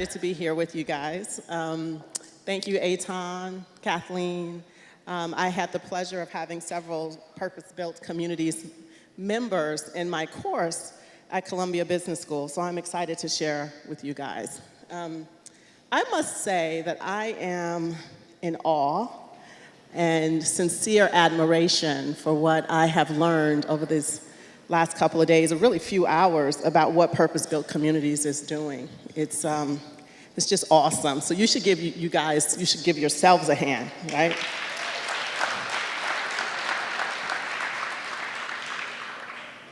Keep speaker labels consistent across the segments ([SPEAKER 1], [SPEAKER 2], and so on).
[SPEAKER 1] excited to be here with you guys. Thank you, Aton, Kathleen. I had the pleasure of having several purpose-built communities members in my course at Columbia Business School, so I'm excited to share with you guys. I must say that I am in awe and sincere admiration for what I have learned over these last couple of days, or really few hours, about what purpose-built communities is doing. It's just awesome. So you should give you should give yourselves a hand, right?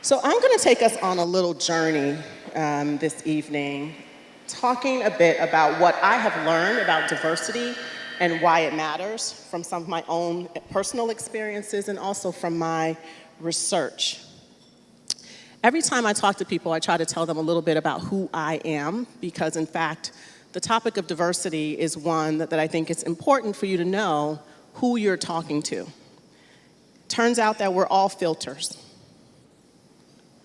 [SPEAKER 1] So I'm going to take us on a little journey this evening, talking a bit about what I have learned about diversity and why it matters from some of my own personal experiences and also from my research. Every time I talk to people, I try to tell them a little bit about who I am, because in fact, the topic of diversity is one that I think it's important for you to know who you're talking to. Turns out that we're all filters.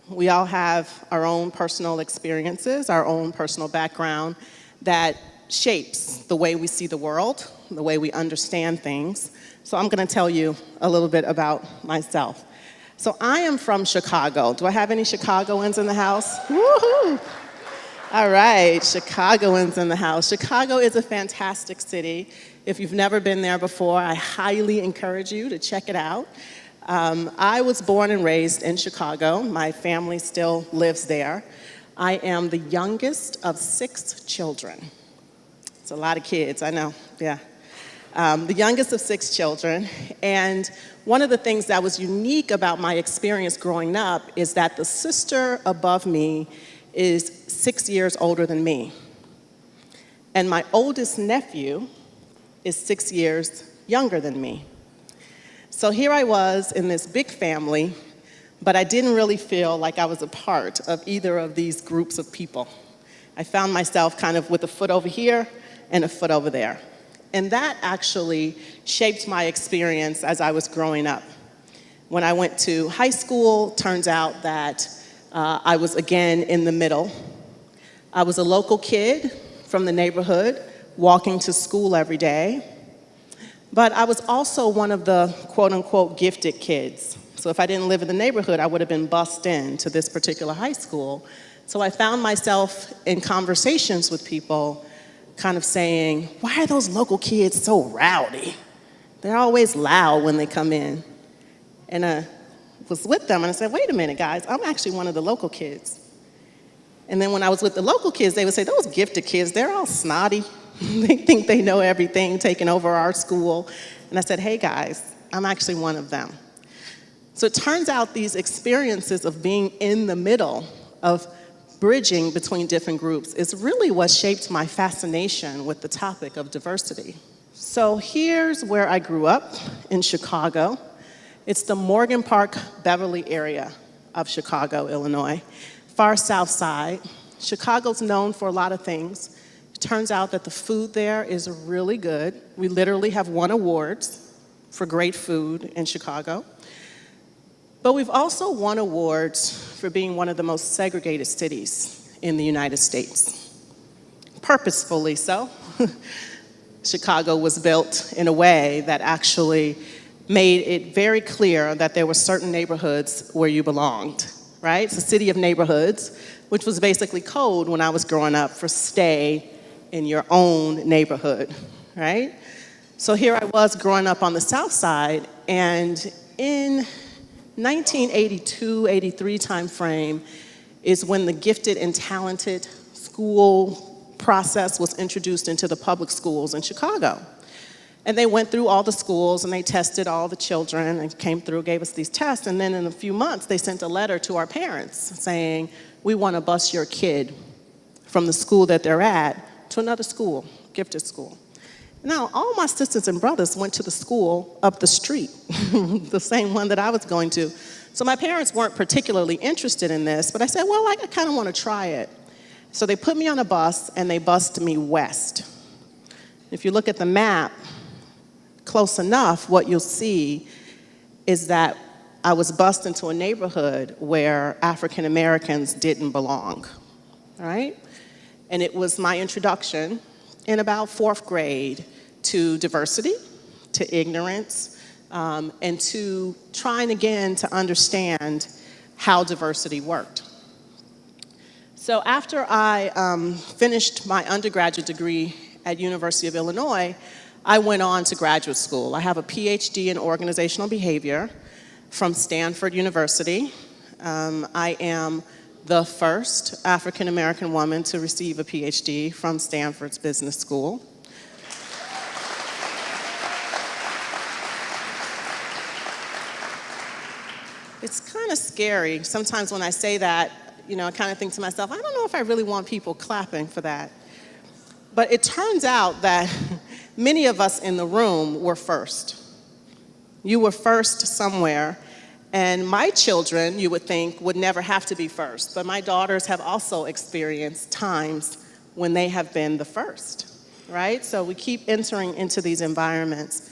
[SPEAKER 1] We all have our own personal experiences, our own personal background that shapes the way we see the world, the way we understand things. So I'm going to tell you a little bit about myself. So I am from Chicago. Do I have any Chicagoans in the house? Woohoo! All right, Chicagoans in the house. Chicago is a fantastic city. If you've never been there before, I highly encourage you to check it out. I was born and raised in Chicago. My family still lives there. I am the youngest of 6 children. It's a lot of kids, I know, yeah. The youngest of 6 children, and one of the things that was unique about my experience growing up is that the sister above me is 6 years older than me. And my oldest nephew is 6 years younger than me. So here I was in this big family, but I didn't really feel like I was a part of either of these groups of people. I found myself kind of with a foot over here and a foot over there. And that actually shaped my experience as I was growing up. When I went to high school, turns out that I was again in the middle. I was a local kid from the neighborhood, walking to school every day. But I was also one of the quote-unquote gifted kids. So if I didn't live in the neighborhood, I would have been bussed in to this particular high school. So I found myself in conversations with people kind of saying, why are those local kids so rowdy? They're always loud when they come in. And I was with them and I said, wait a minute, guys, I'm actually one of the local kids. And then when I was with the local kids, they would say, those gifted kids, they're all snotty. They think they know everything, taking over our school. And I said, hey guys, I'm actually one of them. So it turns out these experiences of being in the middle, of bridging between different groups, is really what shaped my fascination with the topic of diversity. So here's where I grew up, in Chicago. It's the Morgan Park, Beverly area of Chicago, Illinois, far south side. Chicago's known for a lot of things. It turns out that the food there is really good. We literally have won awards for great food in Chicago. But we've also won awards for being one of the most segregated cities in the United States. Purposefully so. Chicago was built in a way that actually made it very clear that there were certain neighborhoods where you belonged, right? It's a city of neighborhoods, which was basically code when I was growing up for stay in your own neighborhood, right? So here I was growing up on the South Side, and in 1982, 83 timeframe is when the gifted and talented school process was introduced into the public schools in Chicago. And they went through all the schools and they tested all the children and came through, gave us these tests, and then in a few months they sent a letter to our parents saying, we want to bus your kid from the school that they're at to another school, gifted school. Now, all my sisters and brothers went to the school up the street, the same one that I was going to. So my parents weren't particularly interested in this, but I said, well, I kind of want to try it. So they put me on a bus and they bused me west. If you look at the map close enough, what you'll see is that I was bused into a neighborhood where African Americans didn't belong, all right? And it was my introduction in about 4th grade to diversity, to ignorance, and to trying again to understand how diversity worked. So after I finished my undergraduate degree at University of Illinois, I went on to graduate school. I have a PhD in organizational behavior from Stanford University. I am the first African American woman to receive a PhD from Stanford's Business School. It's kind of scary sometimes when I say that, I kind of think to myself, I don't know if I really want people clapping for that. But it turns out that many of us in the room were first. You were first somewhere, and my children, you would think, would never have to be first. But my daughters have also experienced times when they have been the first, right? So we keep entering into these environments.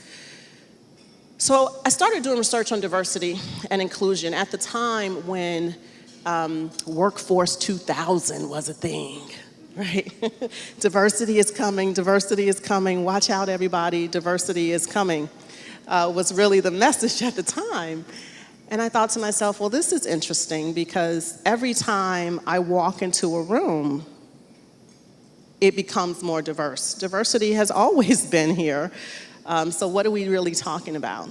[SPEAKER 1] So I started doing research on diversity and inclusion at the time when Workforce 2000 was a thing, right? Diversity is coming, watch out everybody, diversity is coming, was really the message at the time. And I thought to myself, well, this is interesting because every time I walk into a room, it becomes more diverse. Diversity has always been here. So what are we really talking about?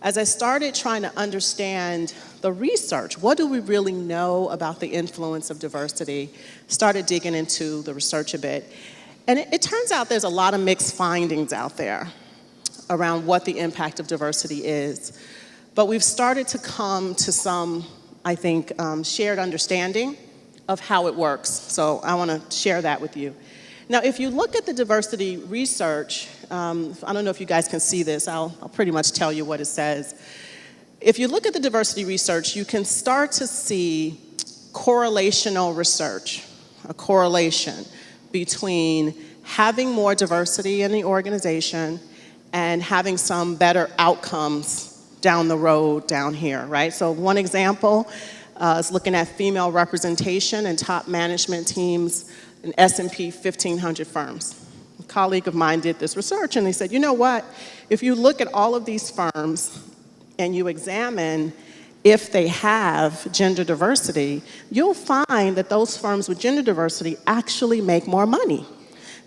[SPEAKER 1] As I started trying to understand the research, what do we really know about the influence of diversity, started digging into the research a bit. And it turns out there's a lot of mixed findings out there around what the impact of diversity is. But we've started to come to some, I think, shared understanding of how it works. So I want to share that with you. Now, if you look at the diversity research, I don't know if you guys can see this. I'll pretty much tell you what it says. If you look at the diversity research, you can start to see correlational research, a correlation between having more diversity in the organization and having some better outcomes down the road down here, right? So one example is looking at female representation in top management teams in S&P 1500 firms. A colleague of mine did this research and they said, you know what? If you look at all of these firms and you examine if they have gender diversity, you'll find that those firms with gender diversity actually make more money.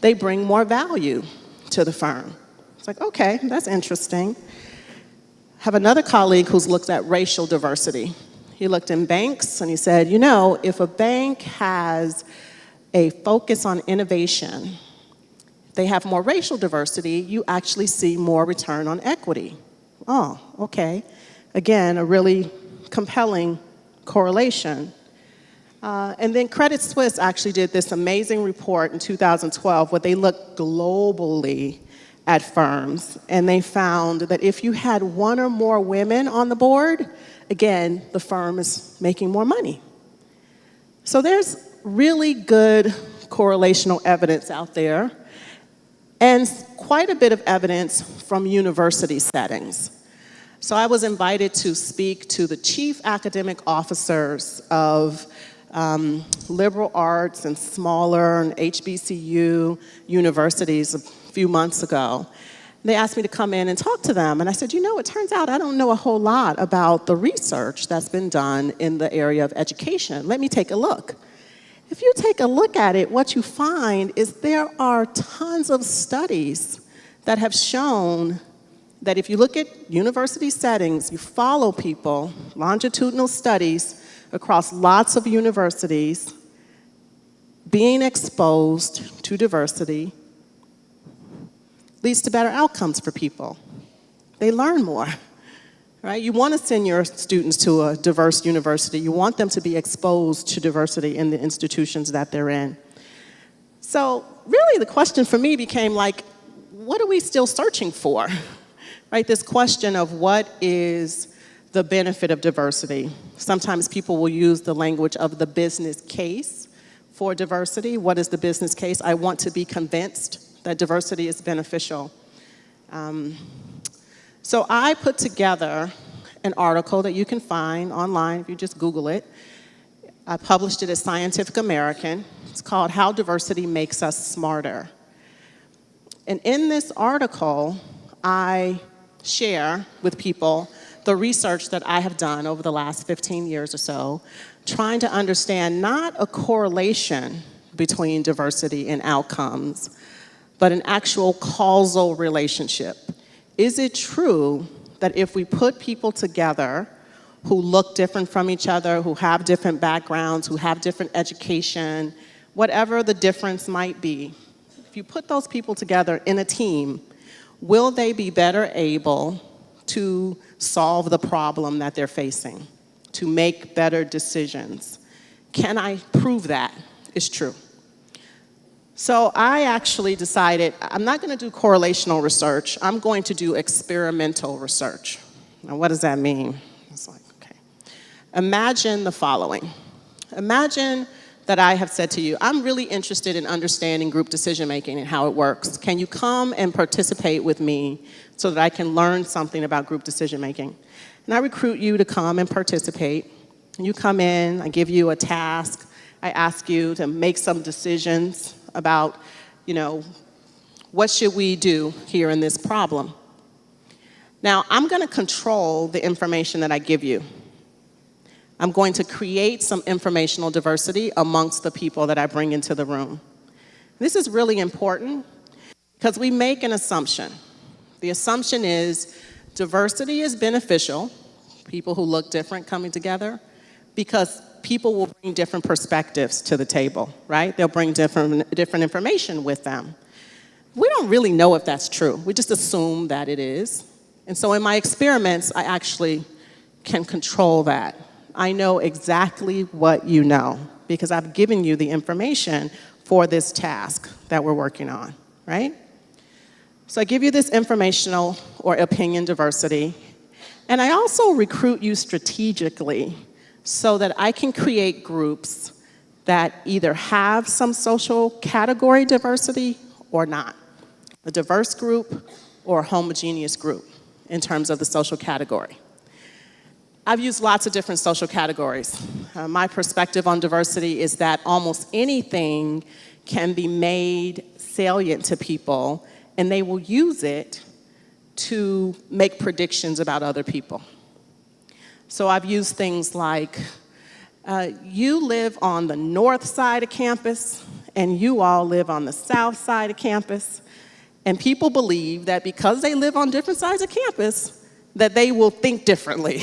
[SPEAKER 1] They bring more value to the firm. It's like, okay, that's interesting. I have another colleague who's looked at racial diversity. He looked in banks and he said, you know, if a bank has a focus on innovation, they have more racial diversity, you actually see more return on equity. Oh, okay. Again, a really compelling correlation. And then Credit Suisse actually did this amazing report in 2012 where they looked globally at firms, and they found that if you had one or more women on the board, again, the firm is making more money. So there's really good correlational evidence out there, and quite a bit of evidence from university settings. So I was invited to speak to the chief academic officers of liberal arts and smaller and HBCU universities a few months ago. They asked me to come in and talk to them, and I said, you know, it turns out I don't know a whole lot about the research that's been done in the area of education. Let me take a look. If you take a look at it, what you find is there are tons of studies that have shown that if you look at university settings, you follow people, longitudinal studies across lots of universities, being exposed to diversity leads to better outcomes for people. They learn more, right? You want to send your students to a diverse university. You want them to be exposed to diversity in the institutions that they're in. So really the question for me became like, what are we still searching for? Right? This question of what is the benefit of diversity. Sometimes people will use the language of the business case for diversity. What is the business case? I want to be convinced that diversity is beneficial. So I put together an article that you can find online if you just Google it. I published it as Scientific American. It's called How Diversity Makes Us Smarter. And in this article, I share with people the research that I have done over the last 15 years or so, trying to understand not a correlation between diversity and outcomes, but an actual causal relationship. Is it true that if we put people together who look different from each other, who have different backgrounds, who have different education, whatever the difference might be, if you put those people together in a team, will they be better able to solve the problem that they're facing, to make better decisions? Can I prove that is true? So I actually decided I'm not going to do correlational research. I'm going to do experimental research. Now, what does that mean? It's like, okay. Imagine the following. Imagine that I have said to you, I'm really interested in understanding group decision making and how it works. Can you come and participate with me so that I can learn something about group decision making? And I recruit you to come and participate. And you come in, I give you a task, I ask you to make some decisions about, what should we do here in this problem? Now, I'm going to control the information that I give you. I'm going to create some informational diversity amongst the people that I bring into the room. This is really important because we make an assumption. The assumption is diversity is beneficial, people who look different coming together, because people will bring different perspectives to the table, right? They'll bring different information with them. We don't really know if that's true. We just assume that it is. And so in my experiments, I actually can control that. I know exactly what you know because I've given you the information for this task that we're working on, right? So I give you this informational or opinion diversity, and I also recruit you strategically so that I can create groups that either have some social category diversity or not. A diverse group or a homogeneous group in terms of the social category. I've used lots of different social categories. My perspective on diversity is that almost anything can be made salient to people, and they will use it to make predictions about other people. So I've used things like, you live on the north side of campus, and you all live on the south side of campus, and people believe that because they live on different sides of campus, that they will think differently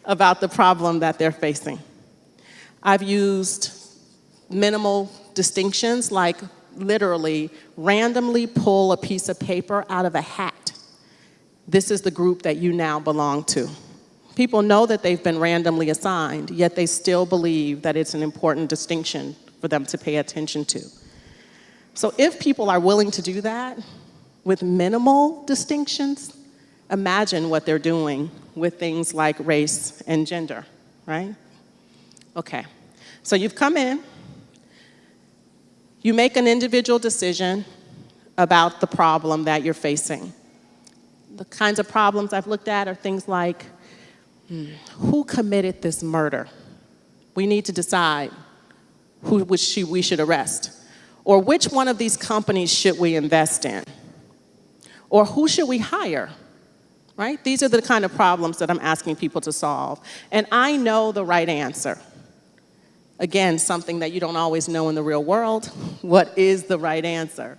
[SPEAKER 1] about the problem that they're facing. I've used minimal distinctions like literally randomly pull a piece of paper out of a hat. This is the group that you now belong to. People know that they've been randomly assigned, yet they still believe that it's an important distinction for them to pay attention to. So if people are willing to do that with minimal distinctions, imagine what they're doing with things like race and gender, right? Okay, so you've come in, you make an individual decision about the problem that you're facing. The kinds of problems I've looked at are things like, who committed this murder? We need to decide who we should arrest. Or which one of these companies should we invest in? Or who should we hire? Right? These are the kind of problems that I'm asking people to solve. And I know the right answer. Again, something that you don't always know in the real world. What is the right answer?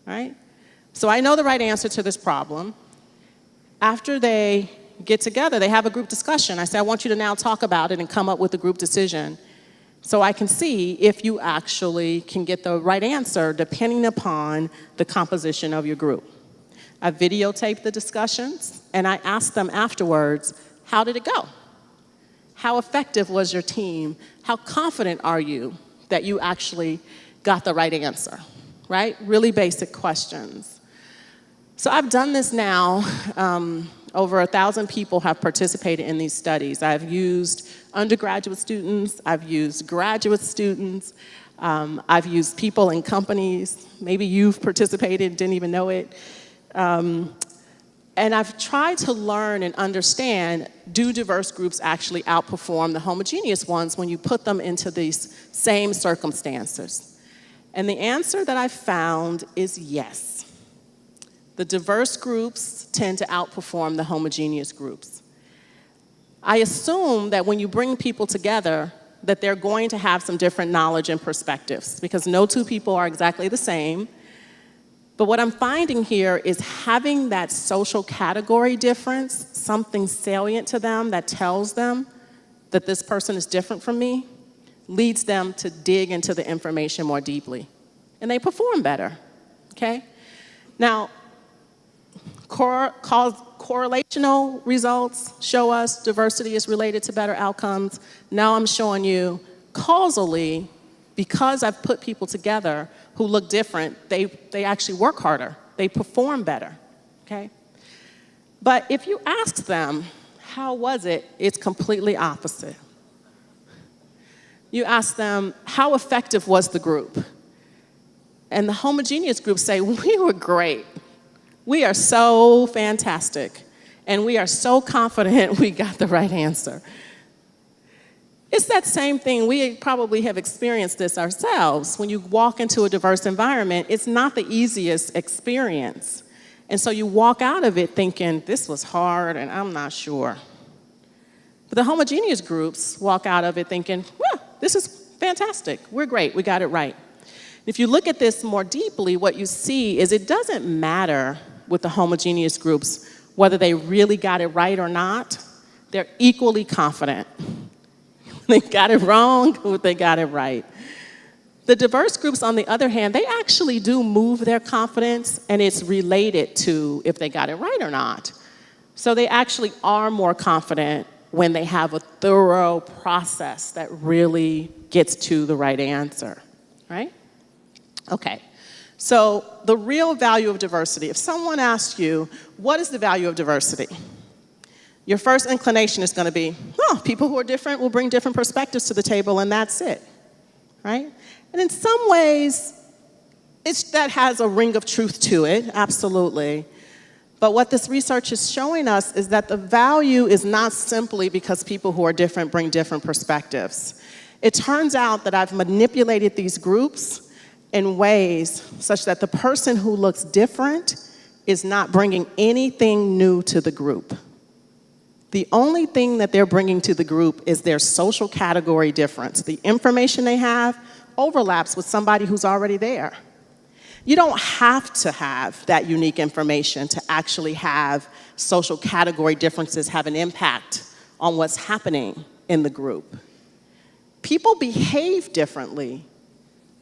[SPEAKER 1] Right? So I know the right answer to this problem. After they get together, they have a group discussion. I say, I want you to now talk about it and come up with a group decision so I can see if you actually can get the right answer depending upon the composition of your group. I videotaped the discussions, and I asked them afterwards, how did it go? How effective was your team? How confident are you that you actually got the right answer, right? Really basic questions. So I've done this now. Over 1,000 people have participated in these studies. I've used undergraduate students, I've used graduate students, I've used people in companies. Maybe you've participated, didn't even know it. And I've tried to learn and understand, do diverse groups actually outperform the homogeneous ones when you put them into these same circumstances? And the answer that I found is yes. The diverse groups tend to outperform the homogeneous groups. I assume that when you bring people together, that they're going to have some different knowledge and perspectives, because no two people are exactly the same. But what I'm finding here is having that social category difference, something salient to them that tells them that this person is different from me, leads them to dig into the information more deeply. And they perform better, okay? Now, correlational results show us diversity is related to better outcomes. Now I'm showing you causally, because I've put people together who look different, they actually work harder. They perform better, okay? But if you ask them, how was it? It's completely opposite. You ask them, how effective was the group? And the homogeneous groups say, we were great. We are so fantastic. And we are so confident we got the right answer. It's that same thing. We probably have experienced this ourselves. When you walk into a diverse environment, it's not the easiest experience. And so you walk out of it thinking, this was hard and I'm not sure. But the homogeneous groups walk out of it thinking, well, this is fantastic. We're great. We got it right. If you look at this more deeply, what you see is it doesn't matter with the homogeneous groups whether they really got it right or not. They're equally confident. They got it wrong, or they got it right. The diverse groups, on the other hand, they actually do move their confidence, and it's related to if they got it right or not. So they actually are more confident when they have a thorough process that really gets to the right answer, right? Okay, so the real value of diversity. If someone asks you, what is the value of diversity? Your first inclination is going to be, oh, people who are different will bring different perspectives to the table, and that's it, right? And in some ways, that has a ring of truth to it, absolutely. But what this research is showing us is that the value is not simply because people who are different bring different perspectives. It turns out that I've manipulated these groups in ways such that the person who looks different is not bringing anything new to the group. The only thing that they're bringing to the group is their social category difference. The information they have overlaps with somebody who's already there. You don't have to have that unique information to actually have social category differences have an impact on what's happening in the group. People behave differently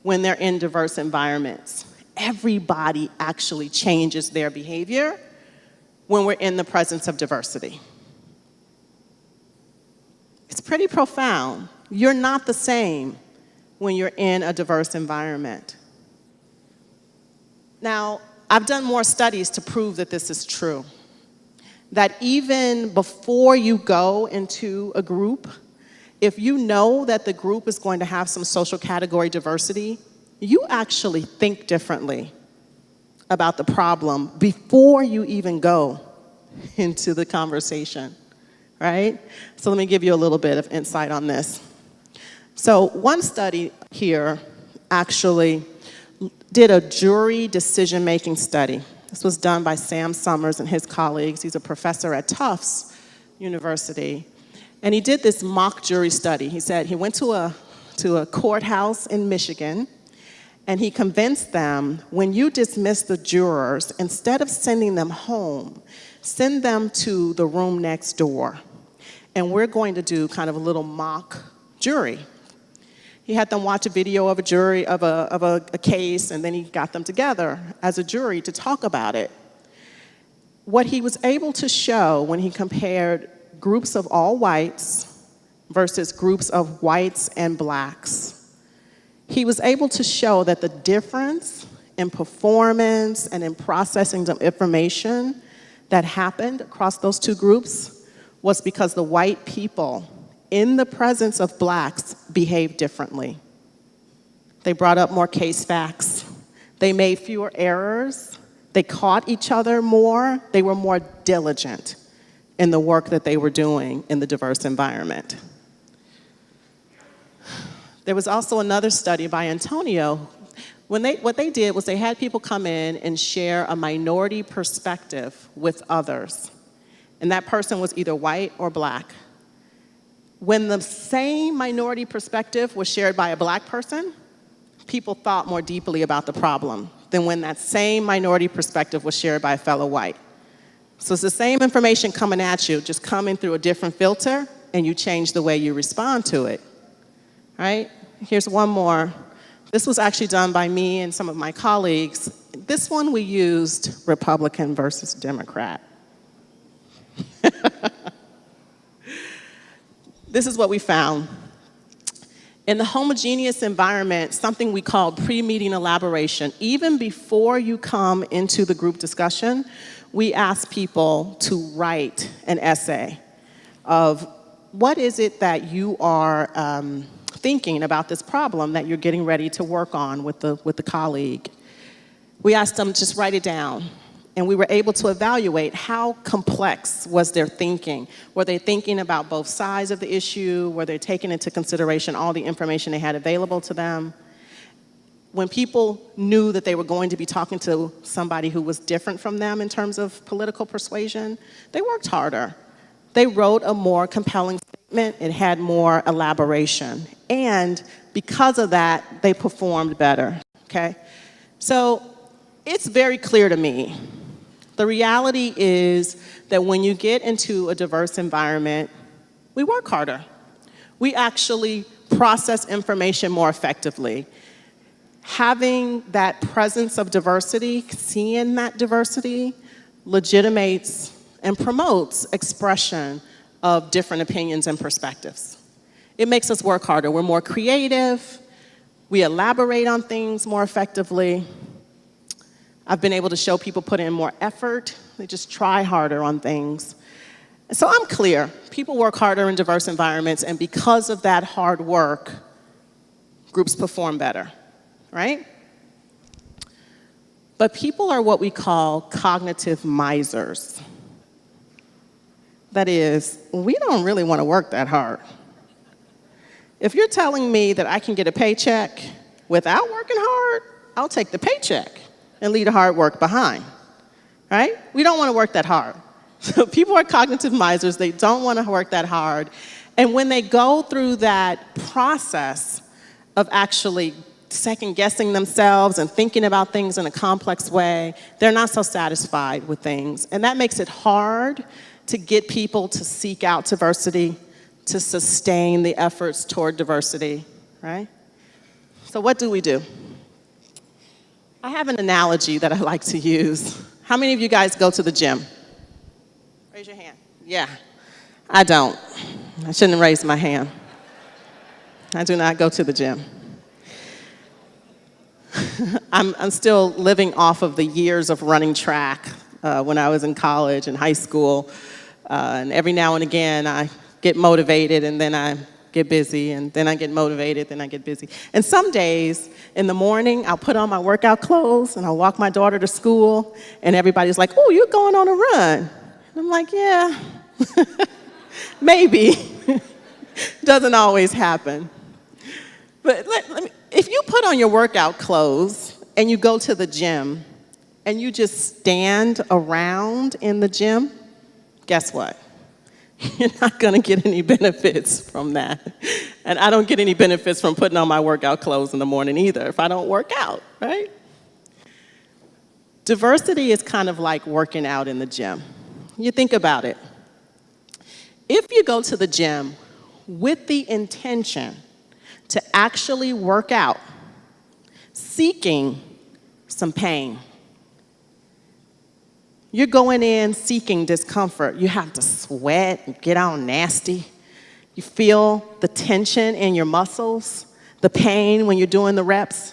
[SPEAKER 1] when they're in diverse environments. Everybody actually changes their behavior when we're in the presence of diversity. It's pretty profound. You're not the same when you're in a diverse environment. Now, I've done more studies to prove that this is true. That even before you go into a group, if you know that the group is going to have some social category diversity, you actually think differently about the problem before you even go into the conversation, right? So let me give you a little bit of insight on this. So one study here actually did a jury decision-making study. This was done by Sam Summers and his colleagues. He's a professor at Tufts University. And he did this mock jury study. He said he went to a courthouse in Michigan, and he convinced them, when you dismiss the jurors, instead of sending them home, send them to the room next door. And we're going to do kind of a little mock jury. He had them watch a video of a jury, of a case, and then he got them together as a jury to talk about it. What he was able to show when he compared groups of all whites versus groups of whites and blacks, he was able to show that the difference in performance and in processing of information that happened across those two groups was because the white people in the presence of blacks behaved differently. They brought up more case facts. They made fewer errors. They caught each other more. They were more diligent in the work that they were doing in the diverse environment. There was also another study by Antonio. What they did was they had people come in and share a minority perspective with others. And that person was either white or black. When the same minority perspective was shared by a black person, people thought more deeply about the problem than when that same minority perspective was shared by a fellow white. So it's the same information coming at you, just coming through a different filter, and you change the way you respond to it. Right? Here's one more. This was actually done by me and some of my colleagues. This one we used Republican versus Democrat. This is what we found. In the homogeneous environment, something we called pre-meeting elaboration, even before you come into the group discussion, we ask people to write an essay of what is it that you are thinking about this problem that you're getting ready to work on with the colleague. We asked them to just write it down. And we were able to evaluate how complex was their thinking. Were they thinking about both sides of the issue? Were they taking into consideration all the information they had available to them? When people knew that they were going to be talking to somebody who was different from them in terms of political persuasion, they worked harder. They wrote a more compelling statement. It had more elaboration. And because of that, they performed better, okay? So it's very clear to me. The reality is that when you get into a diverse environment, we work harder. We actually process information more effectively. Having that presence of diversity, seeing that diversity, legitimates and promotes expression of different opinions and perspectives. It makes us work harder. We're more creative. We elaborate on things more effectively. I've been able to show people put in more effort. They just try harder on things. So I'm clear. People work harder in diverse environments, and because of that hard work, groups perform better, right? But people are what we call cognitive misers. That is, we don't really want to work that hard. If you're telling me that I can get a paycheck without working hard, I'll take the paycheck and leave the hard work behind, right? We don't want to work that hard. So people are cognitive misers. They don't want to work that hard. And when they go through that process of actually second-guessing themselves and thinking about things in a complex way, they're not so satisfied with things. And that makes it hard to get people to seek out diversity, to sustain the efforts toward diversity, right? So what do we do? I have an analogy that I like to use. How many of you guys go to the gym? Raise your hand. Yeah, I don't. I shouldn't have raised my hand. I do not go to the gym. I'm still living off of the years of running track when I was in college and high school. And every now and again, I get motivated, and then I get busy, and then I get motivated, then I get busy. And some days in the morning, I'll put on my workout clothes, and I'll walk my daughter to school, and everybody's like, "Oh, you're going on a run." And I'm like, "Yeah, maybe." Doesn't always happen. But if you put on your workout clothes and you go to the gym and you just stand around in the gym, guess what? You're not going to get any benefits from that. And I don't get any benefits from putting on my workout clothes in the morning either if I don't work out, right? Diversity is kind of like working out in the gym. You think about it. If you go to the gym with the intention to actually work out, seeking some pain, you're going in seeking discomfort. You have to sweat and get all nasty. You feel the tension in your muscles, the pain when you're doing the reps.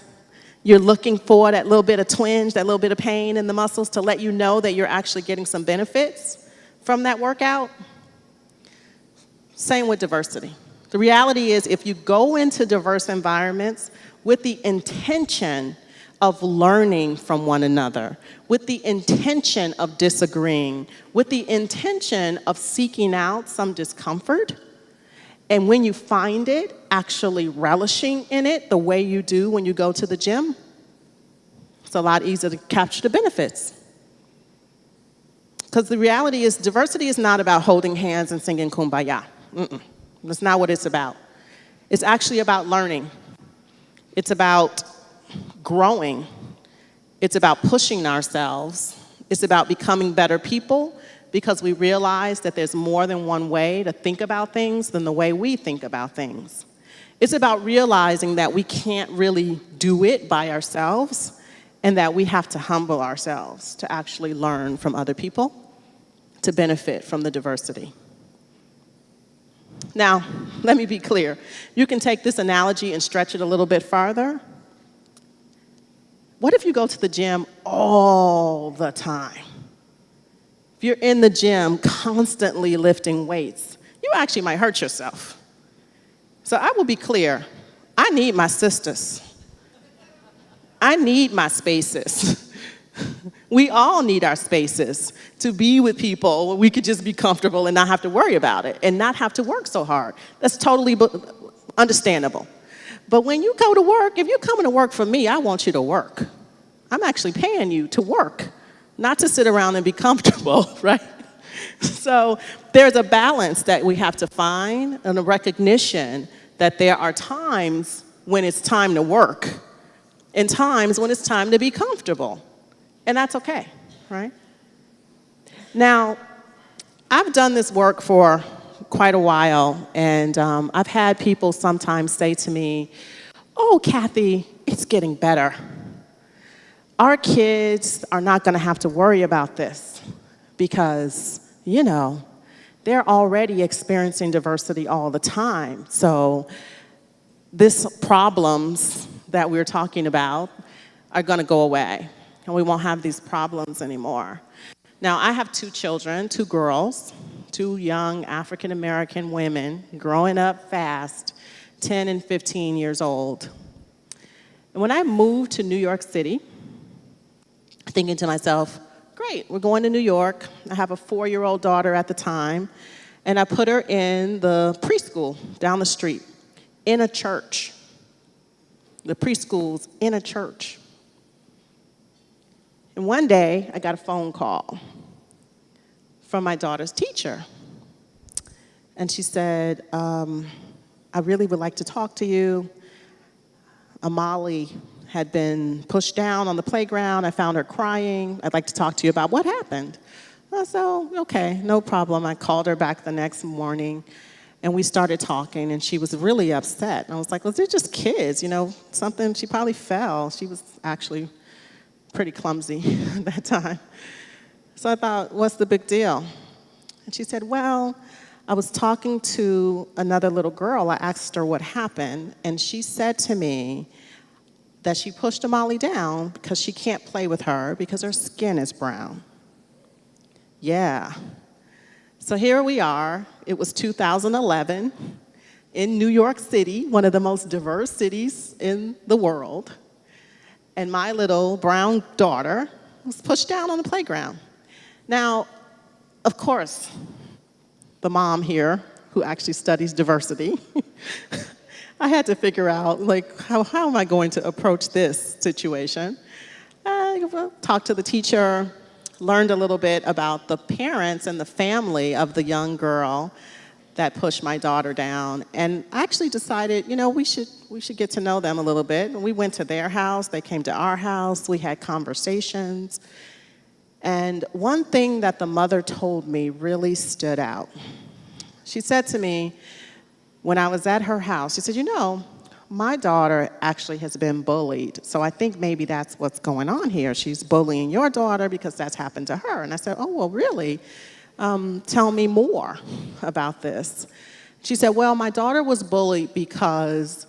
[SPEAKER 1] You're looking for that little bit of twinge, that little bit of pain in the muscles to let you know that you're actually getting some benefits from that workout. Same with diversity. The reality is if you go into diverse environments with the intention of learning from one another, with the intention of disagreeing, with the intention of seeking out some discomfort, and when you find it, actually relishing in it the way you do when you go to the gym, it's a lot easier to capture the benefits. Because the reality is, diversity is not about holding hands and singing Kumbaya. That's not what it's about. It's actually about learning. It's about growing. It's about pushing ourselves. It's about becoming better people because we realize that there's more than one way to think about things than the way we think about things. It's about realizing that we can't really do it by ourselves and that we have to humble ourselves to actually learn from other people, to benefit from the diversity. Now, let me be clear. You can take this analogy and stretch it a little bit farther. What if you go to the gym all the time? If you're in the gym constantly lifting weights, you actually might hurt yourself. So I will be clear. I need my sisters. I need my spaces. We all need our spaces to be with people where we could just be comfortable and not have to worry about it and not have to work so hard. That's totally understandable. But when you go to work, if you're coming to work for me, I want you to work. I'm actually paying you to work, not to sit around and be comfortable, right? So there's a balance that we have to find and a recognition that there are times when it's time to work and times when it's time to be comfortable. And that's okay, right? Now, I've done this work for quite a while, and I've had people sometimes say to me, "Oh, Kathy, it's getting better. Our kids are not going to have to worry about this because, they're already experiencing diversity all the time. So these problems that we're talking about are going to go away, and we won't have these problems anymore." Now, I have 2 children, 2 girls, 2 young African-American women growing up fast, 10 and 15 years old. And when I moved to New York City, thinking to myself, great, we're going to New York. I have a 4-year-old daughter at the time, and I put her in the preschool down the street in a church. The preschool's in a church. And one day, I got a phone call from my daughter's teacher. And she said, I really would like to talk to you. Amali had been pushed down on the playground. I found her crying. I'd like to talk to you about what happened. I said, okay, no problem. I called her back the next morning, and we started talking, and she was really upset. And I was like, well, they're just kids, something, she probably fell. She was actually pretty clumsy at that time. So I thought, what's the big deal? And she said, well, I was talking to another little girl. I asked her what happened, and she said to me that she pushed Amali down because she can't play with her because her skin is brown. Yeah. So here we are. It was 2011 in New York City, one of the most diverse cities in the world. And my little brown daughter was pushed down on the playground. Now, of course, the mom here, who actually studies diversity, I had to figure out, how am I going to approach this situation? I talked to the teacher, learned a little bit about the parents and the family of the young girl that pushed my daughter down, and I actually decided, we should get to know them a little bit. And we went to their house, they came to our house, we had conversations, and one thing that the mother told me really stood out. She said to me, when I was at her house, she said, my daughter actually has been bullied, so I think maybe that's what's going on here. She's bullying your daughter because that's happened to her. And I said, oh, well, really? Tell me more about this. She said, well, my daughter was bullied because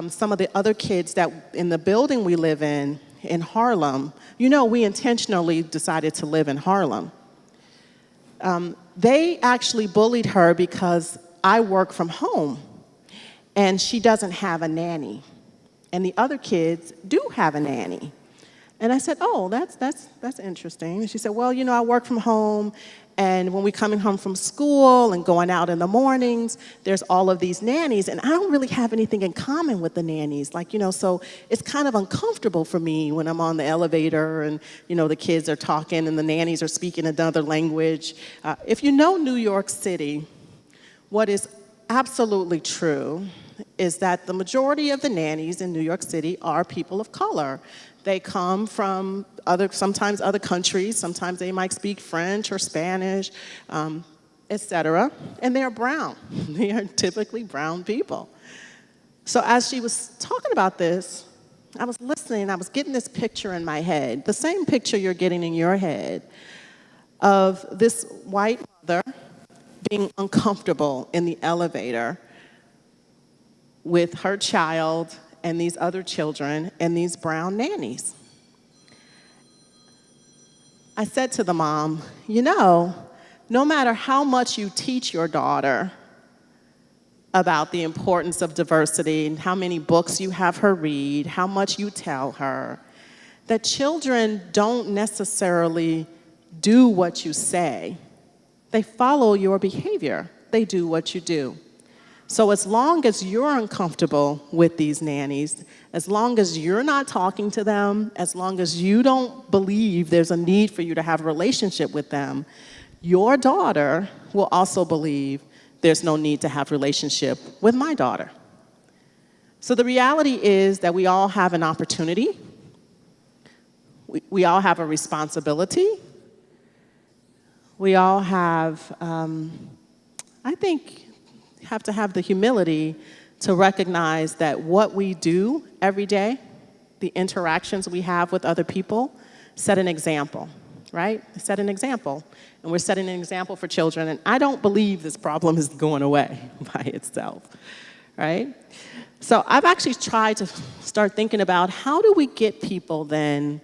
[SPEAKER 1] some of the other kids that in the building we live in Harlem, we intentionally decided to live in Harlem. They actually bullied her because I work from home, and she doesn't have a nanny. And the other kids do have a nanny. And I said, oh, that's interesting. And she said, well, I work from home, and when we're coming home from school and going out in the mornings, there's all of these nannies, and I don't really have anything in common with the nannies. So it's kind of uncomfortable for me when I'm on the elevator and, the kids are talking and the nannies are speaking another language. If you know New York City, what is absolutely true is that the majority of the nannies in New York City are people of color. They come from sometimes other countries, sometimes they might speak French or Spanish, etc., and they are brown. They are typically brown people. So as she was talking about this, I was listening, I was getting this picture in my head, the same picture you're getting in your head, of this white mother being uncomfortable in the elevator with her child and these other children and these brown nannies. I said to the mom, no matter how much you teach your daughter about the importance of diversity and how many books you have her read, how much you tell her, that children don't necessarily do what you say. They follow your behavior. They do what you do. So as long as you're uncomfortable with these nannies, as long as you're not talking to them, as long as you don't believe there's a need for you to have a relationship with them, your daughter will also believe there's no need to have a relationship with my daughter. So the reality is that we all have an opportunity. We all have a responsibility. We all have, I think, have to have the humility to recognize that what we do every day, the interactions we have with other people, set an example, right? Set an example. And we're setting an example for children, and I don't believe this problem is going away by itself, right? So I've actually tried to start thinking about how do we get people then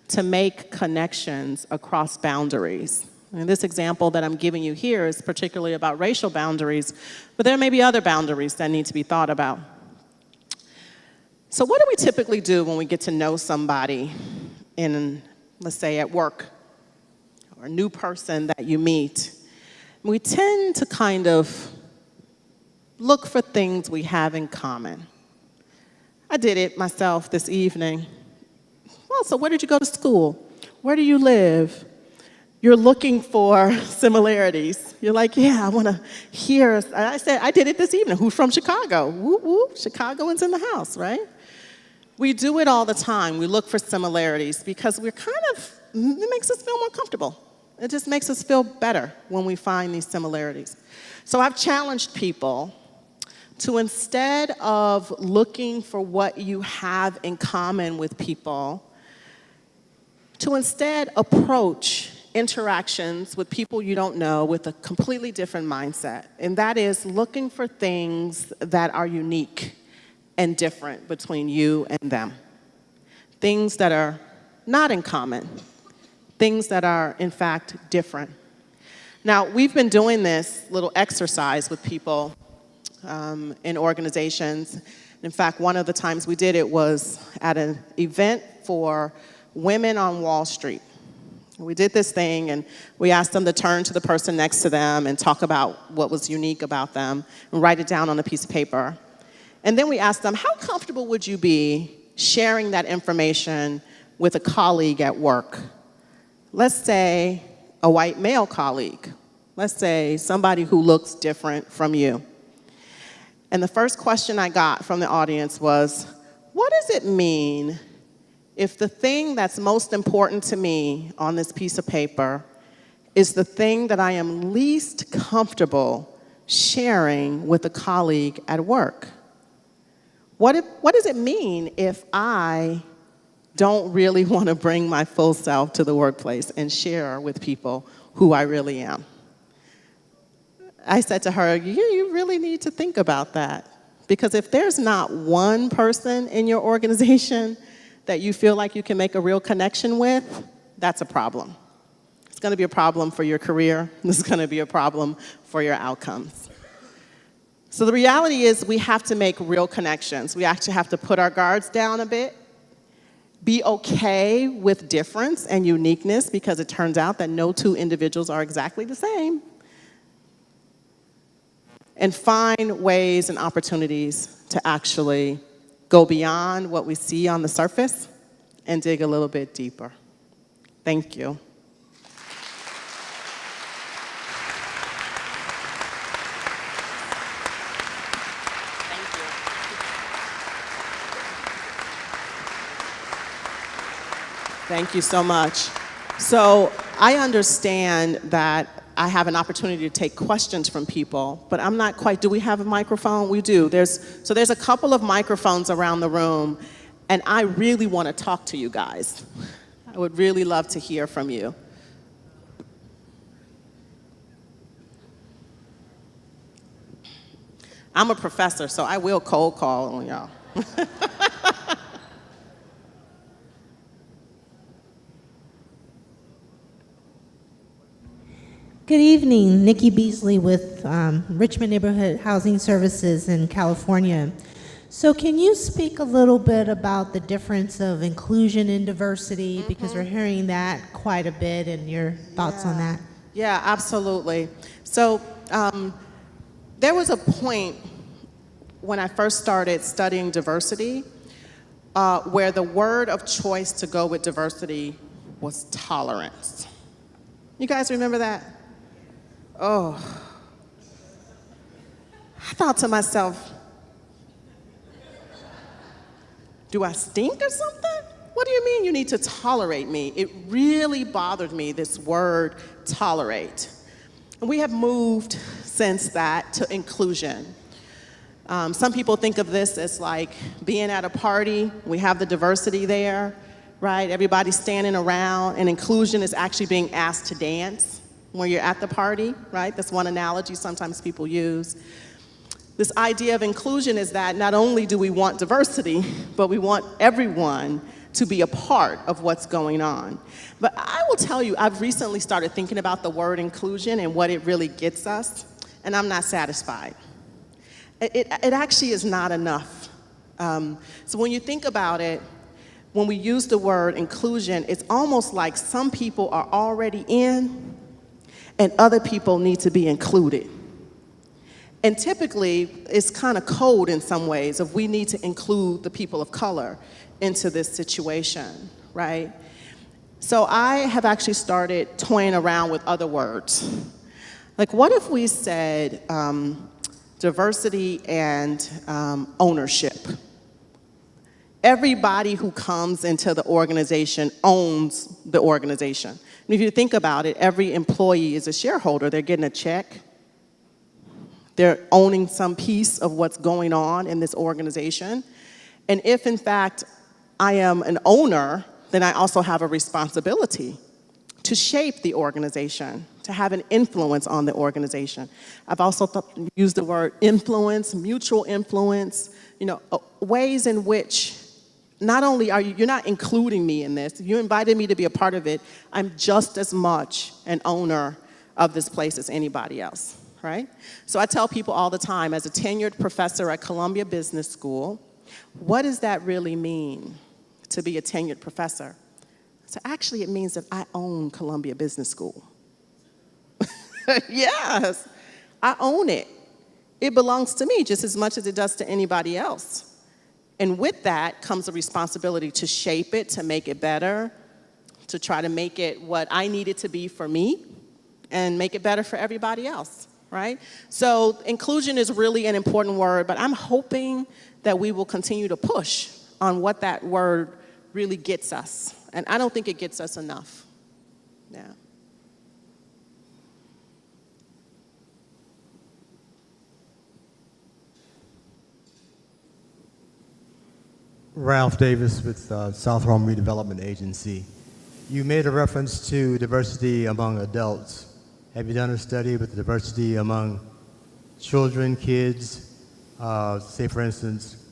[SPEAKER 1] to make connections across boundaries. And this example that I'm giving you here is particularly about racial boundaries, but there may be other boundaries that need to be thought about. So what do we typically do when we get to know somebody in, let's say, at work, or a new person that you meet? We tend to kind of look for things we have in common. I did it myself this evening. Well, so where did you go to school? Where do you live? You're looking for similarities. You're like, yeah, I want to hear. I said, I did it this evening. Who's from Chicago? Whoop, whoop, Chicagoans in the house, right? We do it all the time. We look for similarities because it makes us feel more comfortable. It just makes us feel better when we find these similarities. So I've challenged people to, instead of looking for what you have in common with people, to instead approach interactions with people you don't know with a completely different mindset. And that is looking for things that are unique and different between you and them. Things that are not in common. Things that are, in fact, different. Now, we've been doing this little exercise with people in organizations. In fact, one of the times we did it was at an event for women on Wall Street. We did this thing, and we asked them to turn to the person next to them and talk about what was unique about them and write it down on a piece of paper. And then we asked them, how comfortable would you be sharing that information with a colleague at work? Let's say a white male colleague. Let's say somebody who looks different from you. And the first question I got from the audience was, what does it mean if the thing that's most important to me on this piece of paper is the thing that I am least comfortable sharing with a colleague at work? What does it mean if I don't really want to bring my full self to the workplace and share with people who I really am? I said to her, you really need to think about that. Because if there's not one person in your organization that you feel like you can make a real connection with, that's a problem. It's going to be a problem for your career. It's going to be a problem for your outcomes. So the reality is we have to make real connections. We actually have to put our guards down a bit, Be okay with difference and uniqueness, because it turns out that no two individuals are exactly the same. And find ways and opportunities to actually go beyond what we see on the surface and dig a little bit deeper. Thank you. Thank you so much. So I understand that I have an opportunity to take questions from people, but I'm not quite, do we have a microphone? We do. There's a couple of microphones around the room, and I really want to talk to you guys. I would really love to hear from you. I'm a professor, so I will cold call on y'all.
[SPEAKER 2] Good evening, Nikki Beasley with Richmond Neighborhood Housing Services in California. So can you speak a little bit about the difference of inclusion and diversity, because we're hearing that quite a bit, and your thoughts on that?
[SPEAKER 1] Yeah, absolutely. So there was a point when I first started studying diversity where the word of choice to go with diversity was tolerance. You guys remember that? Oh, I thought to myself, do I stink or something? What do you mean you need to tolerate me? It really bothered me, this word tolerate. And we have moved since that to inclusion. Some people think of this as like being at a party, we have the diversity there, right? Everybody's standing around, and inclusion is actually being asked to dance when you're at the party, right? That's one analogy sometimes people use. This idea of inclusion is that not only do we want diversity, but we want everyone to be a part of what's going on. But I will tell you, I've recently started thinking about the word inclusion and what it really gets us, and I'm not satisfied. It actually is not enough. So when you think about it, when we use the word inclusion, it's almost like some people are already in and other people need to be included. And typically, it's kind of code in some ways of we need to include the people of color into this situation, right? So I have actually started toying around with other words. Like, what if we said diversity and ownership? Everybody who comes into the organization owns the organization. And if you think about it, every employee is a shareholder. They're getting a check. They're owning some piece of what's going on in this organization. And if, in fact, I am an owner, then I also have a responsibility to shape the organization, to have an influence on the organization. I've also used the word influence, mutual influence, ways in which not only you're not including me in this, you invited me to be a part of it, I'm just as much an owner of this place as anybody else, right? So I tell people all the time, as a tenured professor at Columbia Business School, what does that really mean to be a tenured professor? So actually it means that I own Columbia Business School. Yes, I own it. It belongs to me just as much as it does to anybody else. And with that comes a responsibility to shape it, to make it better, to try to make it what I need it to be for me, and make it better for everybody else, right? So inclusion is really an important word, but I'm hoping that we will continue to push on what that word really gets us. And I don't think it gets us enough. Yeah.
[SPEAKER 3] Ralph Davis with South Rome Redevelopment Agency. You made a reference to diversity among adults. Have you done a study with the diversity among children, kids? Say, for instance,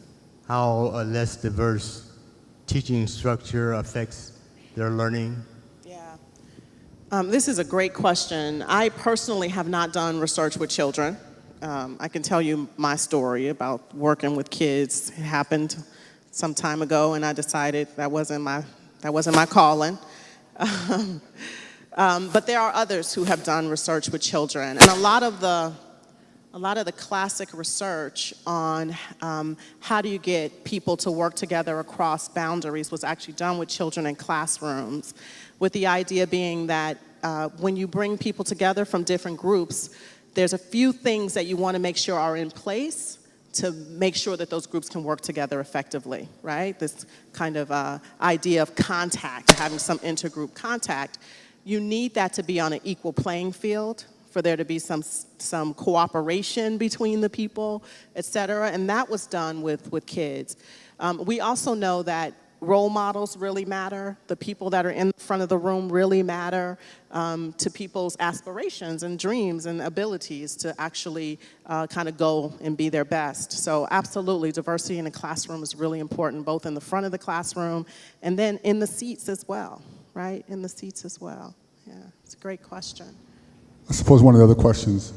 [SPEAKER 3] how a less diverse teaching structure affects their learning?
[SPEAKER 1] Yeah. This is a great question. I personally have not done research with children. I can tell you my story about working with kids. It happened some time ago, and I decided that wasn't my calling. But there are others who have done research with children, and a lot of the classic research on how do you get people to work together across boundaries was actually done with children in classrooms, with the idea being that when you bring people together from different groups, there's a few things that you want to make sure are in place to make sure that those groups can work together effectively, right? This kind of idea of contact, having some intergroup contact. You need that to be on an equal playing field, for there to be some cooperation between the people, et cetera, and that was done with kids. We also know that role models really matter. The people that are in the front of the room really matter to people's aspirations and dreams and abilities to actually kind of go and be their best. So absolutely, diversity in the classroom is really important, both in the front of the classroom and then in the seats as well, right? In the seats as well. Yeah, it's a great question.
[SPEAKER 4] I suppose one of the other questions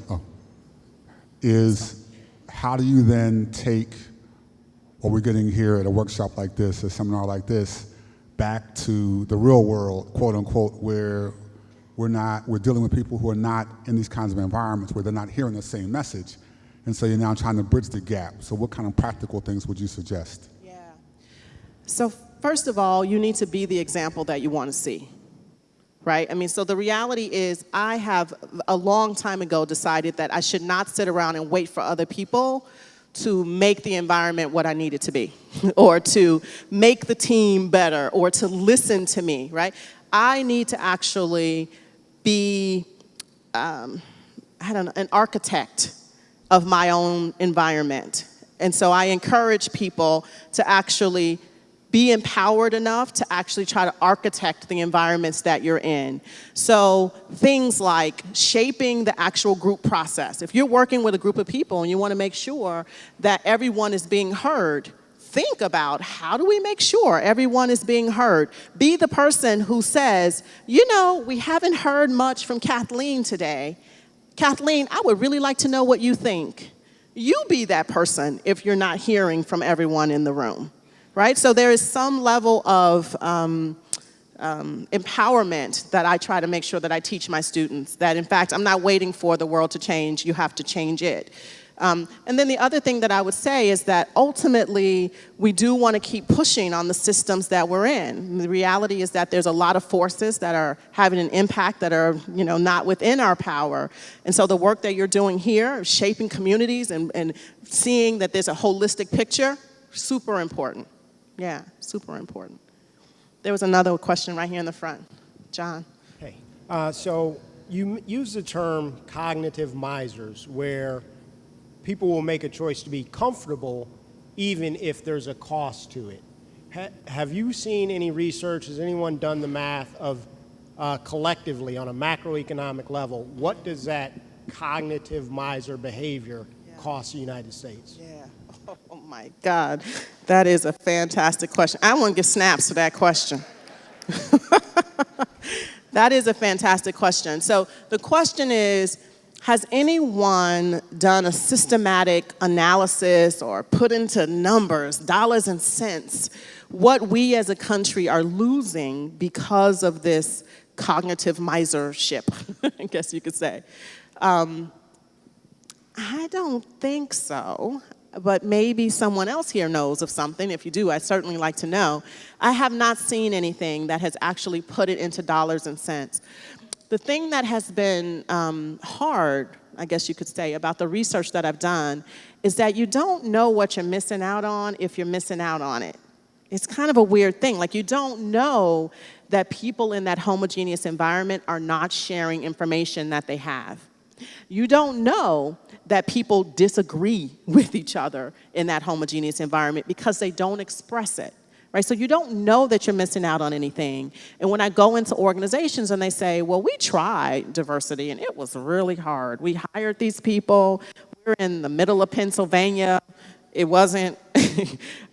[SPEAKER 4] is, how do you then take what we're getting here at a workshop like this, a seminar like this, back to the real world, quote unquote, where we're dealing with people who are not in these kinds of environments, where they're not hearing the same message, and so you're now trying to bridge the gap. So what kind of practical things would you suggest?
[SPEAKER 1] Yeah. So first of all, you need to be the example that you want to see. Right? I mean, so the reality is I have a long time ago decided that I should not sit around and wait for other people to make the environment what I need it to be, or to make the team better, or to listen to me, right? I need to actually be, an architect of my own environment. And so I encourage people to actually be empowered enough to actually try to architect the environments that you're in. So things like shaping the actual group process. If you're working with a group of people and you want to make sure that everyone is being heard, think about, how do we make sure everyone is being heard? Be the person who says, you know, we haven't heard much from Kathleen today. Kathleen, I would really like to know what you think. You be that person if you're not hearing from everyone in the room. Right? So there is some level of empowerment that I try to make sure that I teach my students, that in fact, I'm not waiting for the world to change, you have to change it. And then the other thing that I would say is that ultimately, we do want to keep pushing on the systems that we're in. The reality is that there's a lot of forces that are having an impact that are, not within our power. And so the work that you're doing here, shaping communities and seeing that there's a holistic picture, super important. Yeah, super important. There was another question right here in the front. John.
[SPEAKER 5] Hey, so you use the term cognitive misers, where people will make a choice to be comfortable even if there's a cost to it. Have you seen any research, has anyone done the math of collectively on a macroeconomic level, what does that cognitive miser behavior cost the United States?
[SPEAKER 1] Yeah. Oh my God, that is a fantastic question. I want to give snaps for that question. That is a fantastic question. So the question is, has anyone done a systematic analysis or put into numbers, dollars and cents, what we as a country are losing because of this cognitive misership, I guess you could say? I don't think so. But maybe someone else here knows of something. If you do, I'd certainly like to know. I have not seen anything that has actually put it into dollars and cents. The thing that has been hard, I guess you could say, about the research that I've done is that you don't know what you're missing out on if you're missing out on it. It's kind of a weird thing. Like, you don't know that people in that homogeneous environment are not sharing information that they have. You don't know that people disagree with each other in that homogeneous environment because they don't express it, right? So you don't know that you're missing out on anything. And when I go into organizations and they say, well, we tried diversity and it was really hard. We hired these people. We're in the middle of Pennsylvania. It wasn't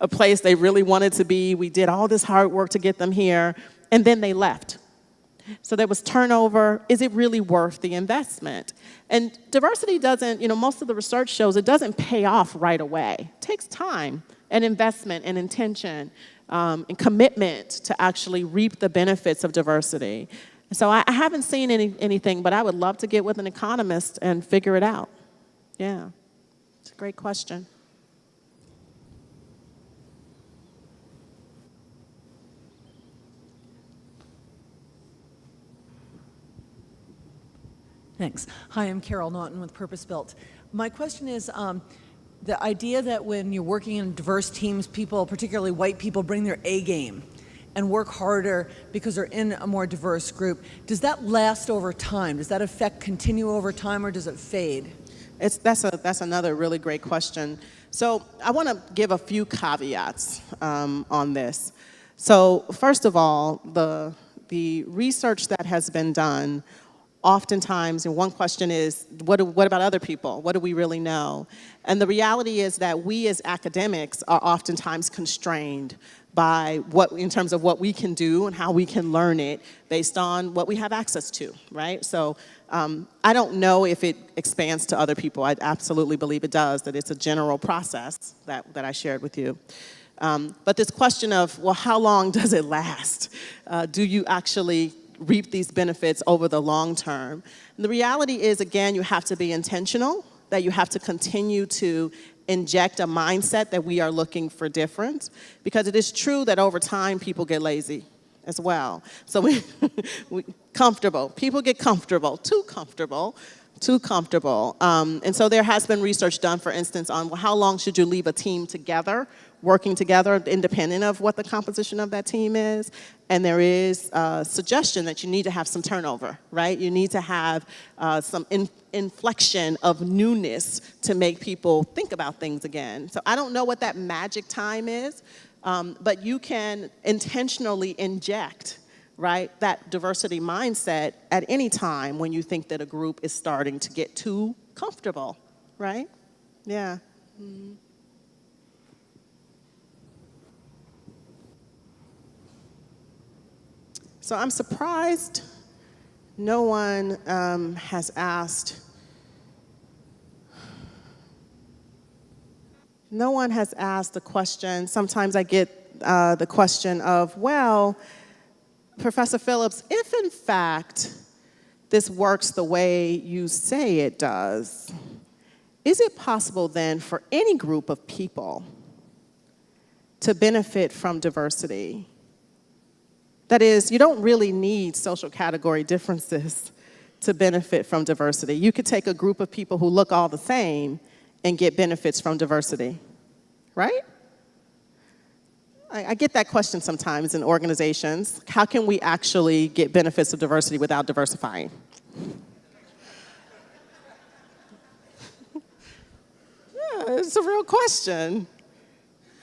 [SPEAKER 1] a place they really wanted to be. We did all this hard work to get them here, and then they left. So there was turnover. Is it really worth the investment? And diversity doesn't, most of the research shows it doesn't pay off right away. It takes time and investment and intention and commitment to actually reap the benefits of diversity. So I haven't seen anything, but I would love to get with an economist and figure it out. Yeah, it's a great question.
[SPEAKER 6] Thanks. Hi, I'm Carol Naughton with Purpose Built. My question is, the idea that when you're working in diverse teams, people, particularly white people, bring their A game and work harder because they're in a more diverse group, does that last over time? Does that effect continue over time, or does it fade?
[SPEAKER 1] That's another really great question. So I want to give a few caveats on this. So first of all, the research that has been done, oftentimes, and one question is, what about other people? What do we really know? And the reality is that we as academics are oftentimes constrained by in terms of what we can do and how we can learn it based on what we have access to, right? So I don't know if it expands to other people. I absolutely believe it does, that it's a general process that I shared with you. But this question of, well, how long does it last? Do you actually reap these benefits over the long term? And the reality is, again, you have to be intentional, that you have to continue to inject a mindset that we are looking for difference, because it is true that over time people get lazy as well. So people get comfortable, too comfortable. And so there has been research done, for instance, on, well, how long should you leave a team together, working together, independent of what the composition of that team is. And there is a suggestion that you need to have some turnover, right? You need to have some inflection of newness to make people think about things again. So I don't know what that magic time is, but you can intentionally inject, right, that diversity mindset at any time when you think that a group is starting to get too comfortable, right? Yeah. Mm-hmm. So I'm surprised no one has asked the question. Sometimes I get the question of, well, Professor Phillips, if in fact this works the way you say it does, is it possible then for any group of people to benefit from diversity? That is, you don't really need social category differences to benefit from diversity. You could take a group of people who look all the same and get benefits from diversity, right? I get that question sometimes in organizations. How can we actually get benefits of diversity without diversifying? Yeah, it's a real question.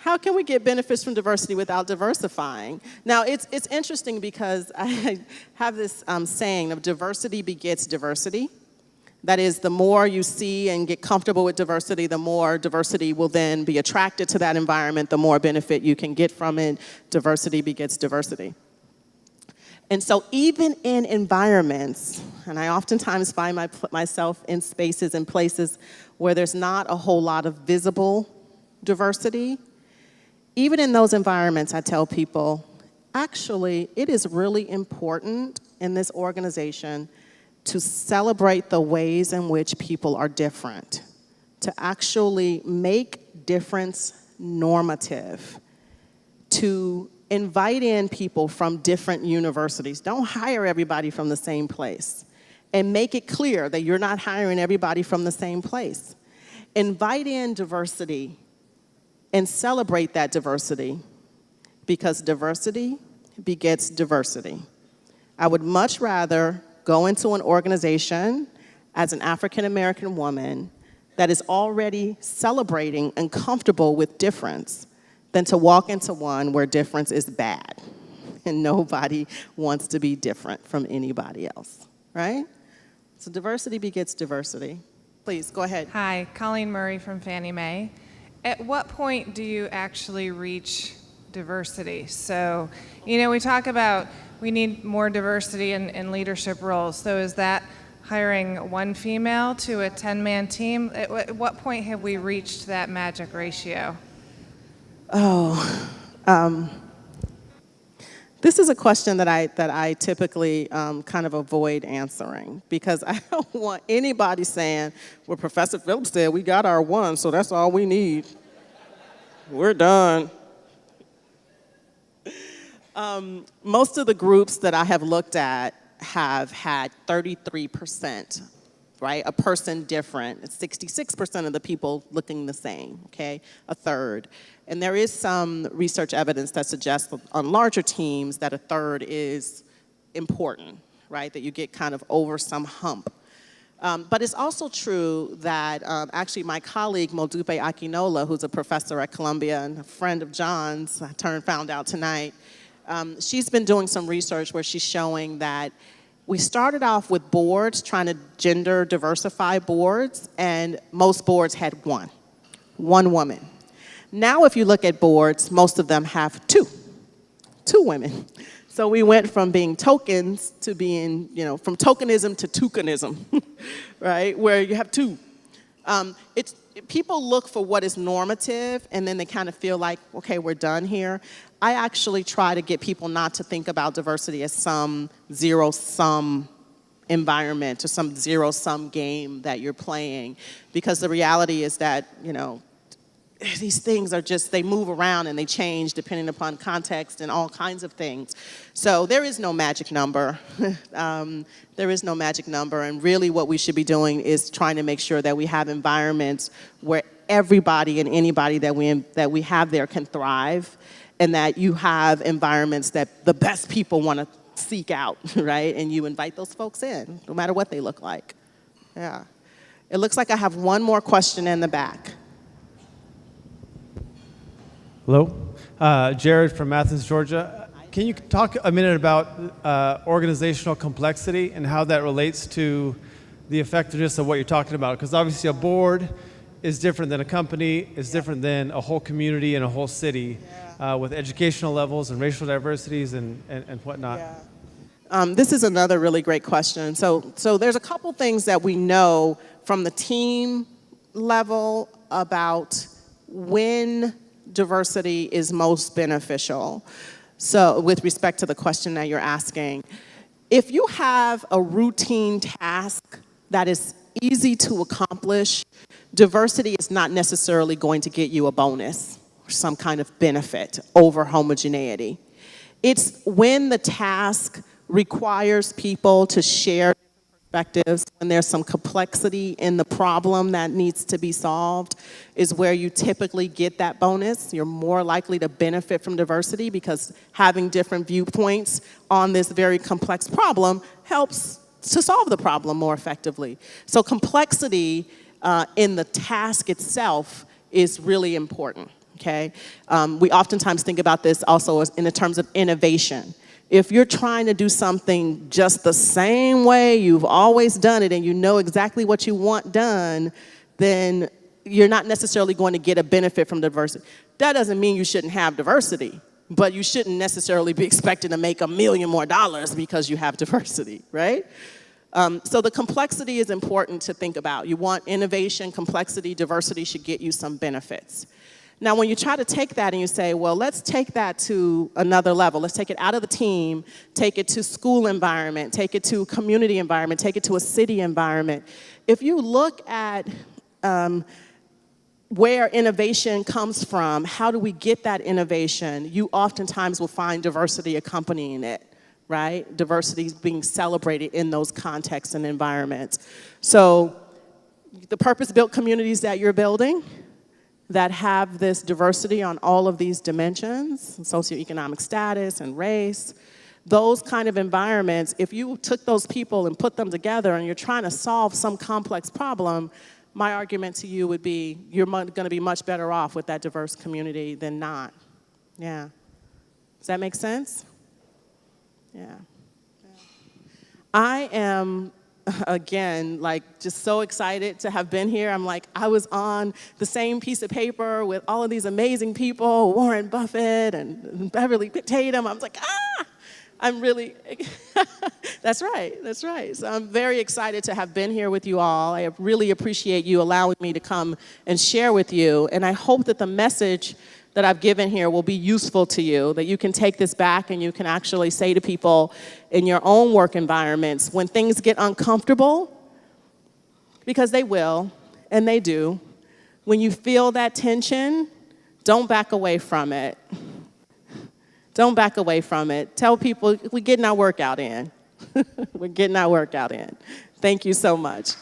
[SPEAKER 1] How can we get benefits from diversity without diversifying? Now, it's interesting because I have this saying of diversity begets diversity. That is, the more you see and get comfortable with diversity, the more diversity will then be attracted to that environment, the more benefit you can get from it. Diversity begets diversity. And so even in environments, and I oftentimes find myself in spaces and places where there's not a whole lot of visible diversity, even in those environments, I tell people, actually, it is really important in this organization to celebrate the ways in which people are different, to actually make difference normative, to invite in people from different universities. Don't hire everybody from the same place, and make it clear that you're not hiring everybody from the same place. Invite in diversity and celebrate that diversity, because diversity begets diversity. I would much rather go into an organization as an African American woman that is already celebrating and comfortable with difference than to walk into one where difference is bad and nobody wants to be different from anybody else, right? So diversity begets diversity. Please, go ahead.
[SPEAKER 7] Hi, Colleen Murray from Fannie Mae. At what point do you actually reach diversity? So, we talk about we need more diversity in leadership roles. So is that hiring one female to a 10-man team? At what point have we reached that magic ratio?
[SPEAKER 1] This is a question that I typically kind of avoid answering because I don't want anybody saying, well, Professor Phillips said we got our one, so that's all we need. We're done. Most of the groups that I have looked at have had 33%, right? A person different. 66% of the people looking the same, okay? A third. And there is some research evidence that suggests on larger teams that a third is important, right? That you get kind of over some hump. But it's also true that actually my colleague Modupe Akinola, who's a professor at Columbia and a friend of John's, found out tonight, she's been doing some research where she's showing that we started off with boards, trying to gender diversify boards, and most boards had one woman. Now if you look at boards, most of them have two women. So we went from being tokens to being, from tokenism to toucanism, right? Where you have two. People look for what is normative, and then they kind of feel like, okay, we're done here. I actually try to get people not to think about diversity as some zero-sum environment or some zero-sum game that you're playing, because the reality is that, these things are just, they move around and they change depending upon context and all kinds of things. So there is no magic number. There is no magic number, and really what we should be doing is trying to make sure that we have environments where everybody and anybody that we have there can thrive, and that you have environments that the best people want to seek out, right? And you invite those folks in, no matter what they look like. Yeah. It looks like I have one more question in the back.
[SPEAKER 8] Hello, Jared from Athens, Georgia. Can you talk a minute about organizational complexity and how that relates to the effectiveness of what you're talking about? Because obviously a board is different than a company, is different than a whole community and a whole city, with educational levels and racial diversities and whatnot.
[SPEAKER 1] Yeah. This is another really great question. So there's a couple things that we know from the team level about when diversity is most beneficial. So with respect to the question that you're asking, if you have a routine task that is easy to accomplish, diversity is not necessarily going to get you a bonus or some kind of benefit over homogeneity. It's when the task requires people to share perspectives, when there's some complexity in the problem that needs to be solved, is where you typically get that bonus. You're more likely to benefit from diversity because having different viewpoints on this very complex problem helps to solve the problem more effectively. So complexity in the task itself is really important, okay? We oftentimes think about this also as in the terms of innovation. If you're trying to do something just the same way you've always done it and you know exactly what you want done, then you're not necessarily going to get a benefit from diversity. That doesn't mean you shouldn't have diversity, but you shouldn't necessarily be expected to make $1 million more because you have diversity, right? So the complexity is important to think about. You want innovation, complexity, diversity should get you some benefits. Now, when you try to take that and you say, well, let's take that to another level. Let's take it out of the team, take it to school environment, take it to community environment, take it to a city environment. If you look at where innovation comes from, how do we get that innovation, you oftentimes will find diversity accompanying it, right? Diversity is being celebrated in those contexts and environments. So the purpose-built communities that you're building, that have this diversity on all of these dimensions, socioeconomic status and race, those kind of environments, if you took those people and put them together and you're trying to solve some complex problem, my argument to you would be you're going to be much better off with that diverse community than not. Yeah. Does that make sense? Yeah. I am, again, just so excited to have been here. I'm I was on the same piece of paper with all of these amazing people, Warren Buffett and Beverly Tatum. I was I'm really, that's right. So I'm very excited to have been here with you all. I really appreciate you allowing me to come and share with you. And I hope that the message that I've given here will be useful to you, that you can take this back and you can actually say to people in your own work environments, when things get uncomfortable, because they will, and they do, when you feel that tension, don't back away from it. Don't back away from it. Tell people, we're getting our workout in. We're getting our workout in. Thank you so much.